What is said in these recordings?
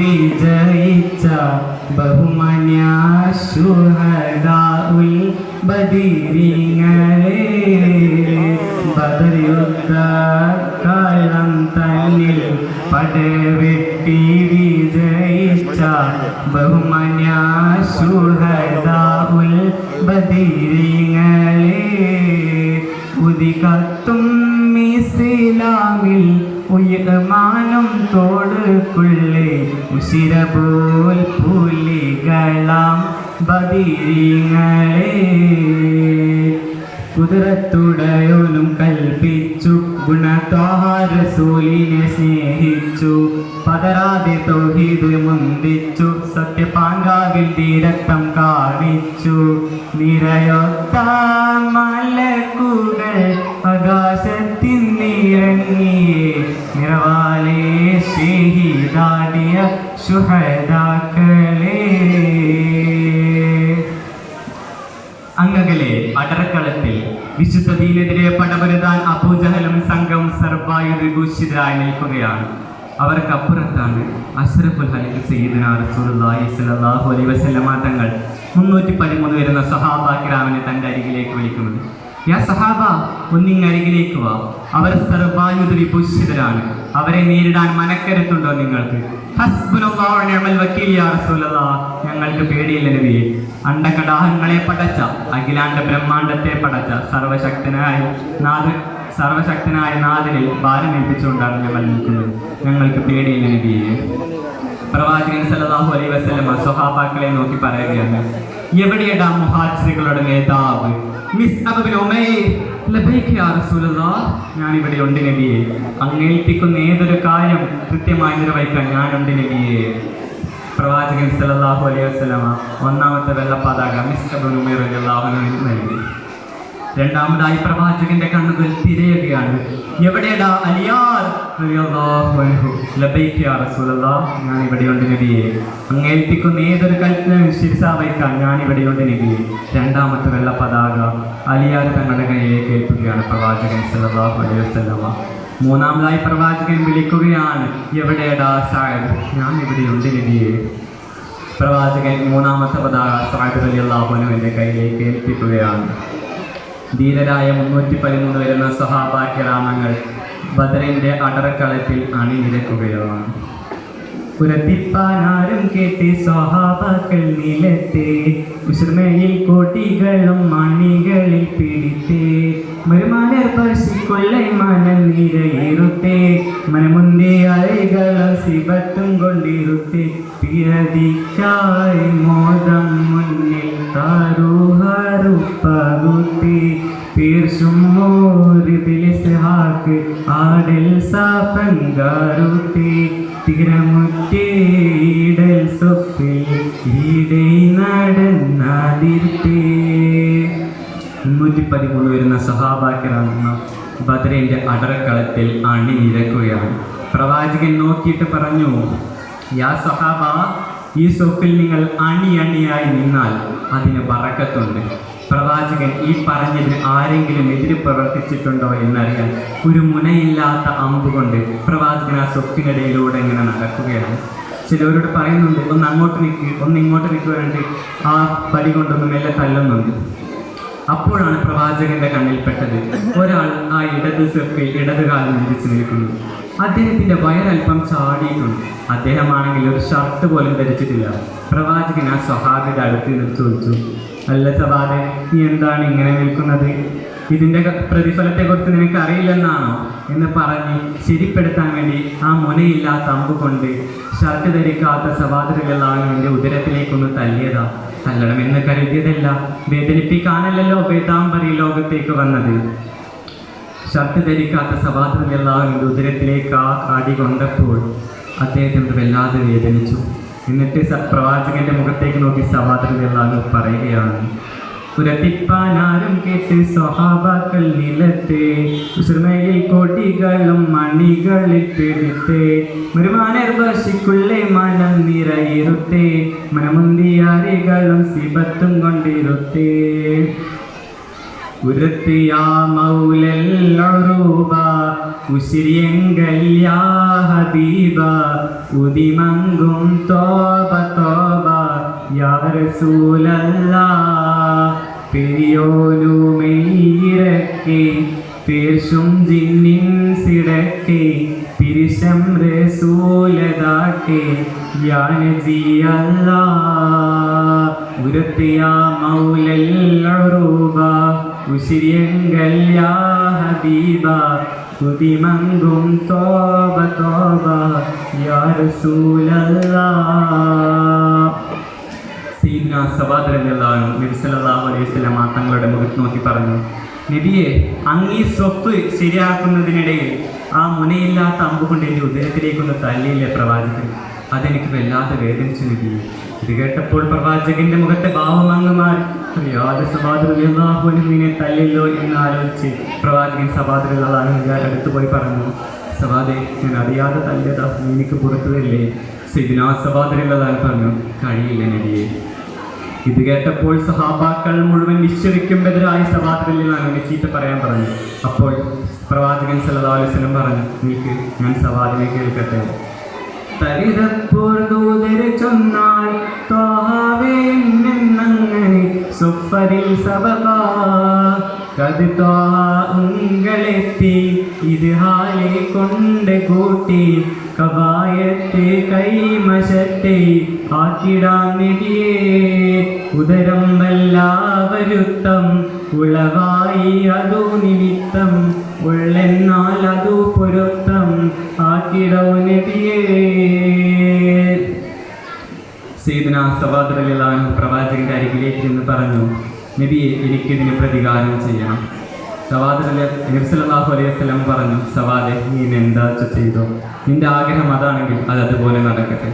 വിജയിച്ച ബഹുമാന്യ ശുഹദാഉൽ ബദരീങ്ങളെ ബദർ യുദ്ധകാലം തന്നിൽ പടവെട്ടി വിജയിച്ച ബഹുമാന്യ ശുഹദാഉൽ ബദരീങ്ങളെ ഉദികത്തും ഇസ്ലാമിൽ ഉയർമാനം തോടുക്കുള്ളേ ഉശിരപോൽ പുലികളാം ബദരീങ്ങളെ കുതിരത്തുടയോനും കൽപ്പിച്ചു ഗുണത്വാഹാരസൂലിനെ സ്നേഹിച്ചു പതരാതെ തൗഹീദ് മുന്തിച്ചു സത്യപാങ്കാവിൽ തീരക്തം കാണിച്ചു നിരയൊത്ത മലക്കുകൾ ആകാശത്തിൻ നിറങ്ങിയേ നിറവാലേ ഷഹീദാടിയ ശുഹദാക്കളെ. അങ്ങകലെ അടറക്കളത്തിൽ വിശുദ്ധ ദീനെതിരെ പടപൊരുതാൻ അബൂജഹലും സംഘം സർവായുധഭൂഷിതരായി നിൽക്കുകയാണ്. അവർക്കപ്പുറത്താണ് അഷ്റഫുൽ ഖൽഖ് സയ്യിദുനാ റസൂലുള്ളാഹി സ്വല്ലല്ലാഹു അലൈഹി വസല്ലമ തങ്ങൾ 313 വരുന്ന സഹാബ കിറാമിനെ തൻ്റെ അരികിലേക്ക് വിളിക്കുന്നത്. യാ സഹാബ, ഒന്നിങ്ങരികിലേക്ക് വാ, അവർ സർവായുധ വിഭൂഷിതരാണ്, അവരെ നേരിടാൻ മനക്കരുത്തുണ്ടോ നിങ്ങൾക്ക്? ഹസ്ബുനല്ലാഹു വനിഅമൽ വക്കീൽ യാ റസൂലല്ലാഹ്, ഞങ്ങൾക്ക് പേടിയില്ല നബിയേ. അണ്ടകടാഹങ്ങളെ പടച്ച, അഖിലാണ്ട ബ്രഹ്മാണ്ടത്തെ പടച്ച സർവശക്തനായ നാഥനിൽ ഭാരമേൽപ്പിച്ചുകൊണ്ടാണ് ഞങ്ങൾ നിൽക്കുന്നത്, ഞങ്ങൾക്ക് പേടിയില്ല നബിയേ. പ്രവാചകൻ സല്ലല്ലാഹു അലൈഹി വസല്ലമ സ്വഹാബാക്കളെ നോക്കി പറയുകയാണ്, എവിടെയടാ മുഹാജിറുകളുടെ നേതാവ് മിസ്അബ് ഇബ്നു ഉമൈർ? ലബൈക യാ റസൂലല്ലാഹ്, ഞാനിവിടെ ഉണ്ട് നബിയേ. അങ്ങേൽപ്പിക്കുന്ന ഏതൊരു കാര്യം കൃത്യമായി നിർവഹിക്കാൻ ഞാനുണ്ട് നബിയേ. പ്രവാചകൻ സല്ലല്ലാഹു അലൈഹി വസല്ലമ ഒന്നാമത്തെ വെള്ള പതാക മിസ്അബ് ഇബ്നു ഉമൈർ റളിയല്ലാഹു അൻഹു നൽകി. രണ്ടാമതായി പ്രവാചകന്റെ കണ്ണുകൾ തിരയുകയാണ്. എവിടെയടാ അലിയാർ റളിയല്ലാഹു അൻഹു? ലബൈക യാ റസൂലല്ലാഹ്, ഞാൻ ഇവിടെയുണ്ട് നബിയേ. അങ്ങേൽപ്പിക്കുന്ന ഏതൊരു കൽപ്പനയും ശിരസാവഹിക്കാൻ ഞാൻ ഇവിടെയുണ്ട് നബിയേ. രണ്ടാമത്തെ വെള്ള പതാക അലിയാർ തങ്ങളുടെ കയ്യിലേക്ക് ഏൽപ്പിക്കുകയാണ് പ്രവാചകൻ സല്ലല്ലാഹു അലൈഹി വസല്ലമ. മൂന്നാമതായി പ്രവാചകൻ വിളിക്കുകയാണ്, എവിടെയടാ സഅദ്? ഞാൻ ഇവിടെയുണ്ട് നബിയേ. പ്രവാചകൻ മൂന്നാമത്തെ പതാക സഅദ് റളിയല്ലാഹു അൻഹുവിന്റെ കയ്യിലേക്ക് ഏൽപ്പിക്കുകയാണ്. ധീരരായ 313 വരുന്ന സ്വഹാബ കിറാമങ്ങൾ ബദറിന്റെ അടറക്കളത്തിൽ അണിനിരക്കുകയാണ്. പുരത്തിപ്പാനാരും കേട്ട് സ്വഹാബാക്കൾ നിലത്തെ കുശർമയിൽ കോട്ടികളും മണികളിൽ പിടിത്തേ മരുമാനർ പശിക്കൊള്ളை മനം നിരയിരുത്തേ മനമുന്തേ അലകളും സിബത്തും കൊണ്ടിരുത്തേ പിരതിക്കായി മോദം മുന്നിൽ താരുഹറുപ്പകുത്തേ പീർഷുമോറിബിലിസ്ഹാക്ക് ആടൽ സാഫങ്കാരുത്തേ തിരമുറ്റേ ഈടൽ സൊപ്പിൽ ഈടൈ നടന്നാതിർത്തേ. 313 വരുന്ന സഹാബാക്കിറാണ് ബദറിന്റെ അടറക്കളത്തിൽ അണിനിരക്കുകയാണ്. പ്രവാചകൻ നോക്കിയിട്ട് പറഞ്ഞു, യാ സഹാബ, ഈ സൊപ്പിൽ നിങ്ങൾ അണിയായി നിന്നാൽ അതിന് ബറക്കത്തുണ്ട്. പ്രവാചകൻ ഈ പറഞ്ഞതിന് ആരെങ്കിലും എതിര് പ്രവർത്തിച്ചിട്ടുണ്ടോ എന്നറിയാൻ ഒരു മുനയില്ലാത്ത അമ്പുകൊണ്ട് പ്രവാചകൻ ആ സൊപ്പിനിടയിലൂടെ ഇങ്ങനെ നടക്കുകയാണ്. ചിലവരോട് പറയുന്നുണ്ട്, ഒന്ന് അങ്ങോട്ട് നിൽക്കുക, ഒന്ന് ഇങ്ങോട്ട് നിൽക്കുക വേണ്ടി ആ പടി കൊണ്ടൊന്നും മെല്ലെ തല്ലുന്നുണ്ട്. അപ്പോഴാണ് പ്രവാചകന്റെ കണ്ണിൽപ്പെട്ടത് ഒരാൾ ആ ഇടത് കാലം നിന്ദിച്ച് നിൽക്കുന്നു. അദ്ദേഹത്തിന്റെ വയറൽപ്പം ചാടിയിട്ടുണ്ട്. അദ്ദേഹമാണെങ്കിൽ ഒരു ഷർട്ട് പോലും ധരിച്ചിട്ടില്ല. പ്രവാചകൻ ആ സ്വഹാബിയുടെ അടുത്ത് നിന്ന് ചോദിച്ചു, അല്ല സവാദെ, നീ എന്താണ് ഇങ്ങനെ നിൽക്കുന്നത്? ഇതിൻ്റെ പ്രതിഫലത്തെക്കുറിച്ച് നിനക്ക് അറിയില്ലെന്നാണോ എന്ന് പറഞ്ഞ് ശരിപ്പെടുത്താൻ വേണ്ടി ആ മുനയില്ലാത്ത അമ്പ് കൊണ്ട് ഷർട്ട് ധരിക്കാത്ത സവാദുകളെല്ലാം എൻ്റെ ഉദരത്തിലേക്കൊന്ന് തല്ലിയതാ. തല്ലണമെന്ന് കരുതിയതല്ല, വേദനിപ്പിക്കാനല്ലല്ലോ വേദാംബരി ലോകത്തേക്ക് വന്നത്. ഷർട്ട് ധരിക്കാത്ത സവാദുകളെല്ലാം എൻ്റെ ഉദരത്തിലേക്ക് ആ കാടി കൊണ്ടപ്പോൾ അദ്ദേഹത്തിന് വല്ലാതെ വേദനിച്ചു. എന്നിട്ട് പ്രവാചകന്റെ മുഖത്തേക്ക് നോക്കി സവാദുകളെല്ലാം പറയുകയാണ്, പുരത്തിപ്പാനാരും കേട്ട് സ്വഹാബാക്കൾ നിലത്തെ ഉസ്മയിൽ കോട്ടികളും മണികളിൽ പിടിത്തേ മരുമാനർ ഭാഷയ്ക്കുള്ളേ മനം നിറയിരുത്തേ മനമുന്തിയാരികളും സിബത്തും കൊണ്ടിരുത്തേ. ഉരത്ത് യാ മൗലൽ ഉറൂബ ഉശ്രിയങ്കൽ യാ ഹബീബ ഉദിമങ്കും തോബ തോബ യാ റസൂലല്ലാഹ് പെരിയോനുമെയ്യിറക്കി പേർഷും ജിന്നിൻ സിടക്കി പിരിശം റസൂലതാക്കി യാ നബി അല്ലാഹ് ഉരത്ത് യാ മൗലൽ ഉറൂബ ഉശ്രിയങ്കൽ യാ ഹബീബ ഉദിമങ്കും തോബ തോബ യാ റസൂലല്ലാഹ്. സയ്യിദ്നാ സവാദ് റളിയല്ലാഹു അൻഹു നബി സല്ലല്ലാഹു അലൈഹി വസല്ലം തങ്ങളുടെ മുഖത്ത് നോക്കി പറഞ്ഞു, നബിയെ, അങ്ങീ സ്വപ്പ് ശരിയാക്കുന്നതിനിടയിൽ ആ മുനയില്ലാത്ത അമ്പുകൊണ്ട് എൻ്റെ ഉദരത്തിലേക്കൊന്ന് തല്ലിയില്ലേ പ്രവാചകൻ? അതെനിക്ക് വല്ലാതെ വേദനിച്ചു നബിയെ. ഇത് കേട്ടപ്പോൾ പ്രവാചകന്റെ മുഖത്തെ ഭാവം അങ്ങ് മാറി. അറിയാതെ സവാദ് റളിയല്ലാഹു അൻഹുവിനെ തല്ലില്ലോ എന്ന് ആലോചിച്ച് പ്രവാചകൻ സവാദ് റളിയല്ലാഹു അൻഹുവിന്റെ അടുത്ത് പോയി പറഞ്ഞു, സവാദേ, ഞാൻ അറിയാതെ തല്ലിയതാ, എനിക്ക് പുറത്തു വരില്ലേ? സയ്യിദ്നാ സവാദ് റളിയല്ലാഹു അൻഹു പറഞ്ഞു, കഴിയില്ല നബിയെ. ഇത് കേട്ടപ്പോൾ സഹാബാക്കൾ മുഴുവൻ നിശ്ചയിക്കുമെതിരായി സവാദ് റളിയല്ലാഹു അൻഹുവിനെ ചീത്ത പറയാൻ പറഞ്ഞു. അപ്പോൾ പ്രവാചകൻ സല്ലല്ലാഹു അലൈഹി വസല്ലം പറഞ്ഞു, നിൽക്ക്, ഞാൻ സവാദിനെ കേൾക്കട്ടെ. തരിതപ്പോൾ ദൂതർ ചൊന്നാൽ ത്വാഹാവേ എന്നങ്ങനെ സുഫരിൽ സബക കത് ത്വാഹ ഉങ്ങളെത്തി ഇത് ഹാലെ കൊണ്ട് കൂട്ടി കവായത്ത് കൈമശത്തെ ആക്കിടാം നബിയേ. ഉദരം വല്ലാവരുത്തം ഉളവായി അതു നിമിത്തം ഉള്ളെന്നാൽ അതു പൊരുത്തം ആക്കിടോ നബിയേ. സയ്യിദ്നാ സവാദ് റളിയല്ലാഹു അൻഹു പ്രവാചകന്റെ അരികിലേക്ക് എന്ന് പറഞ്ഞു, നബിയെ, എനിക്കിതിന് പ്രതികാരം ചെയ്യണം. സവാദ് നബി സല്ലല്ലാഹു അലൈഹി വസല്ലം പറഞ്ഞു, സവാദെ, നീ എന്താ ചെയ്തോ, നിന്റെ ആഗ്രഹം അതാണെങ്കിൽ അത് അതുപോലെ നടക്കട്ടെ.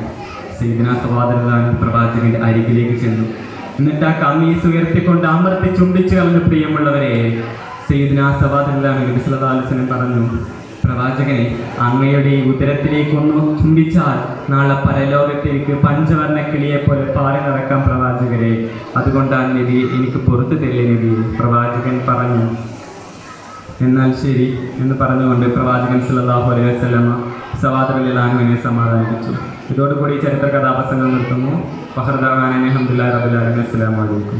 സയ്യിദ്നാ സവാദ് റളിയല്ലാഹു അൻഹു പ്രവാചകന്റെ അരികിലേക്ക് ചെന്നു. എന്നിട്ട് ആ കമ്മീസ് ഉയർത്തിക്കൊണ്ട് അമർത്തി ചുംബിച്ചു കളഞ്ഞു. പ്രിയമുള്ളവരെ, സയ്യിദ്നാ സവാദ് റളിയല്ലാഹു അൻഹു നബി സല്ലല്ലാഹു അലൈഹി വസല്ലം പറഞ്ഞു, പ്രവാചകനെ, അങ്ങയുടെ ഈ ഉദരത്തിലേക്കൊന്ന് ചുംബിച്ചാൽ നാളെ പരലോകത്തിലേക്ക് പഞ്ചവർണ്ണ കിളിയെ പോലെ പാറി നടക്കാം പ്രവാചകരെ. അതുകൊണ്ടാണ് നബി, എനിക്ക് പുറത്തു തരില്ലേ നബി. പ്രവാചകൻ പറഞ്ഞു. എന്നാൽ ശരി എന്ന് പറഞ്ഞുകൊണ്ട് പ്രവാചകൻ സല്ലല്ലാഹു അലൈഹി വസല്ലം സവാദ് റളിയല്ലാഹു അൻഹുവിനെ സമാധാനിപ്പിച്ചു. ഇതോടുകൂടി ചരിത്ര കഥാപ്രസംഗം നിർത്തുന്നു. ഫഖർ ദഅവാന അൽഹംദുലില്ലാഹി റബ്ബിൽ ആലമീൻ. അസ്സലാമു അലൈക്കും.